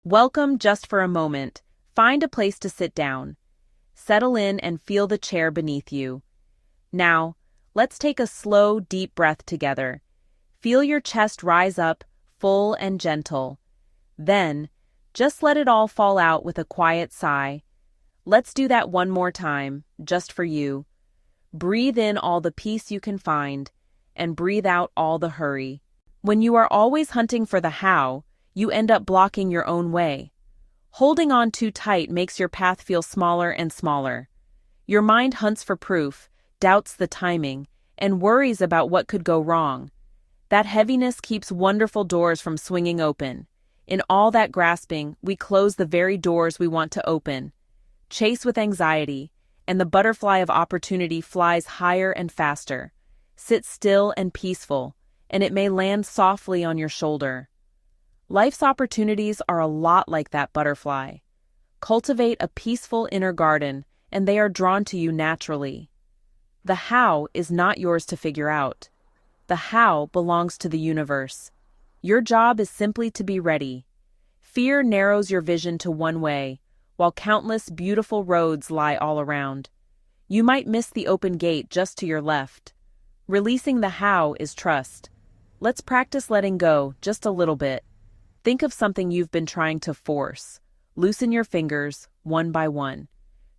Welcome just for a moment. Find a place to sit down. Settle in and feel the chair beneath you. Now, let's take a slow, deep breath together. Feel your chest rise up, full and gentle. Then, just let it all fall out with a quiet sigh. Let's do that one more time, just for you. Breathe in all the peace you can find, and breathe out all the hurry. When you are always hunting for the how, you end up blocking your own way. Holding on too tight makes your path feel smaller and smaller. Your mind hunts for proof, doubts the timing, and worries about what could go wrong. That heaviness keeps wonderful doors from swinging open. In all that grasping, we close the very doors we want to open. Chase with anxiety, and the butterfly of opportunity flies higher and faster. Sit still and peaceful, and it may land softly on your shoulder. Life's opportunities are a lot like that butterfly. Cultivate a peaceful inner garden, and they are drawn to you naturally. The how is not yours to figure out. The how belongs to the universe. Your job is simply to be ready. Fear narrows your vision to one way, while countless beautiful roads lie all around. You might miss the open gate just to your left. Releasing the how is trust. Let's practice letting go just a little bit. Think of something you've been trying to force. Loosen your fingers, one by one.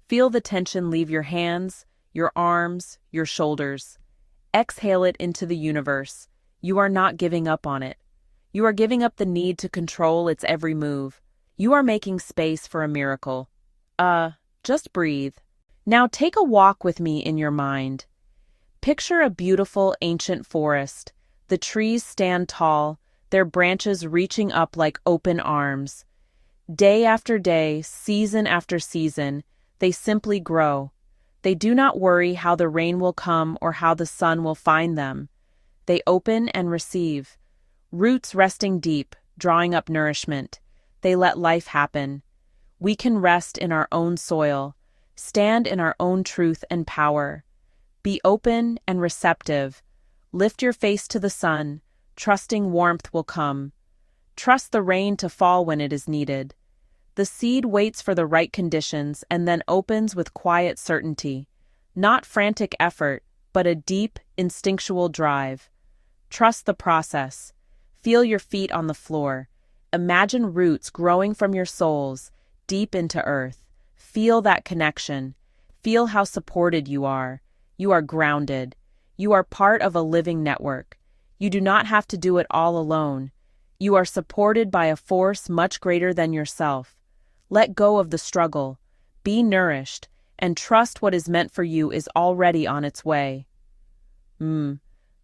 Feel the tension leave your hands, your arms, your shoulders. Exhale it into the universe. You are not giving up on it. You are giving up the need to control its every move. You are making space for a miracle. Just breathe. Now take a walk with me in your mind. Picture a beautiful ancient forest. The trees stand tall, their branches reaching up like open arms. Day after day, season after season, they simply grow. They do not worry how the rain will come or how the sun will find them. They open and receive. Roots resting deep, drawing up nourishment. They let life happen. We can rest in our own soil, stand in our own truth and power. Be open and receptive. Lift your face to the sun, trusting warmth will come. Trust the rain to fall when it is needed. The seed waits for the right conditions and then opens with quiet certainty. Not frantic effort, but a deep, instinctual drive. Trust the process. Feel your feet on the floor. Imagine roots growing from your soles, deep into earth. Feel that connection. Feel how supported you are. You are grounded. You are part of a living network. You do not have to do it all alone. You are supported by a force much greater than yourself. Let go of the struggle. Be nourished, and trust what is meant for you is already on its way.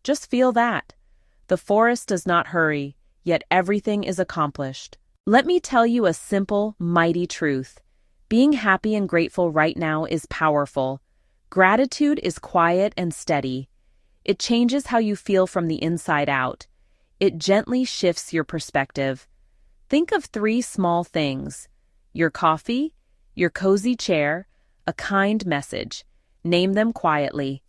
Just feel that. The forest does not hurry, yet everything is accomplished. Let me tell you a simple, mighty truth. Being happy and grateful right now is powerful. Gratitude is quiet and steady. It changes how you feel from the inside out. It gently shifts your perspective. Think of 3 small things: your coffee, your cozy chair, a kind message. Name them quietly.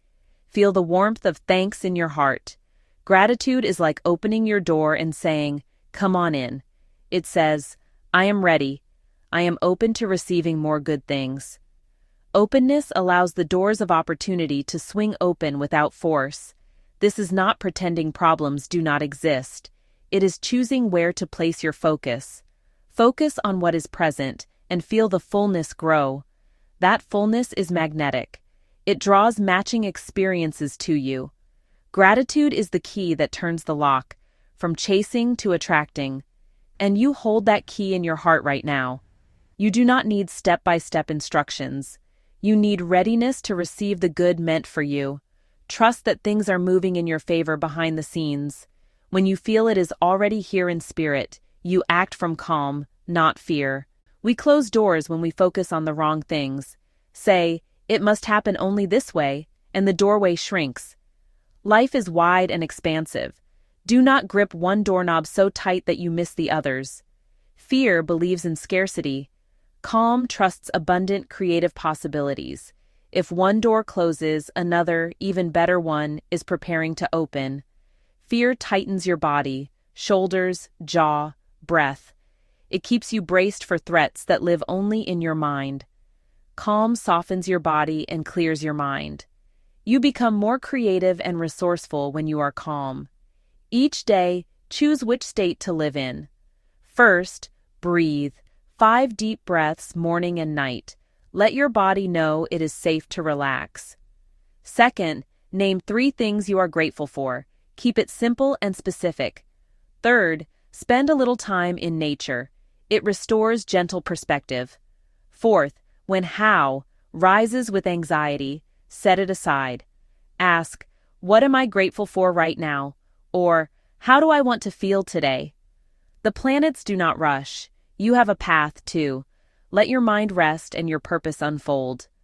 Feel the warmth of thanks in your heart. Gratitude is like opening your door and saying, "Come on in." It says, "I am ready. I am open to receiving more good things." Openness allows the doors of opportunity to swing open without force. This is not pretending problems do not exist. It is choosing where to place your focus. Focus on what is present and feel the fullness grow. That fullness is magnetic. It draws matching experiences to you. Gratitude is the key that turns the lock, from chasing to attracting. And you hold that key in your heart right now. You do not need step-by-step instructions. You need readiness to receive the good meant for you. Trust that things are moving in your favor behind the scenes. When you feel it is already here in spirit, you act from calm, not fear. We close doors when we focus on the wrong things. Say, "It must happen only this way," and the doorway shrinks. Life is wide and expansive. Do not grip one doorknob so tight that you miss the others. Fear believes in scarcity. Calm trusts abundant creative possibilities. If one door closes, another, even better one, is preparing to open. Fear tightens your body, shoulders, jaw, breath. It keeps you braced for threats that live only in your mind. Calm softens your body and clears your mind. You become more creative and resourceful when you are calm. Each day, choose which state to live in. First, breathe. 5 deep breaths morning and night. Let your body know it is safe to relax. Second, name 3 things you are grateful for. Keep it simple and specific. Third, spend a little time in nature. It restores gentle perspective. Fourth, when how rises with anxiety, set it aside. Ask, what am I grateful for right now? Or, how do I want to feel today? The planets do not rush. You have a path, too. Let your mind rest and your purpose unfold.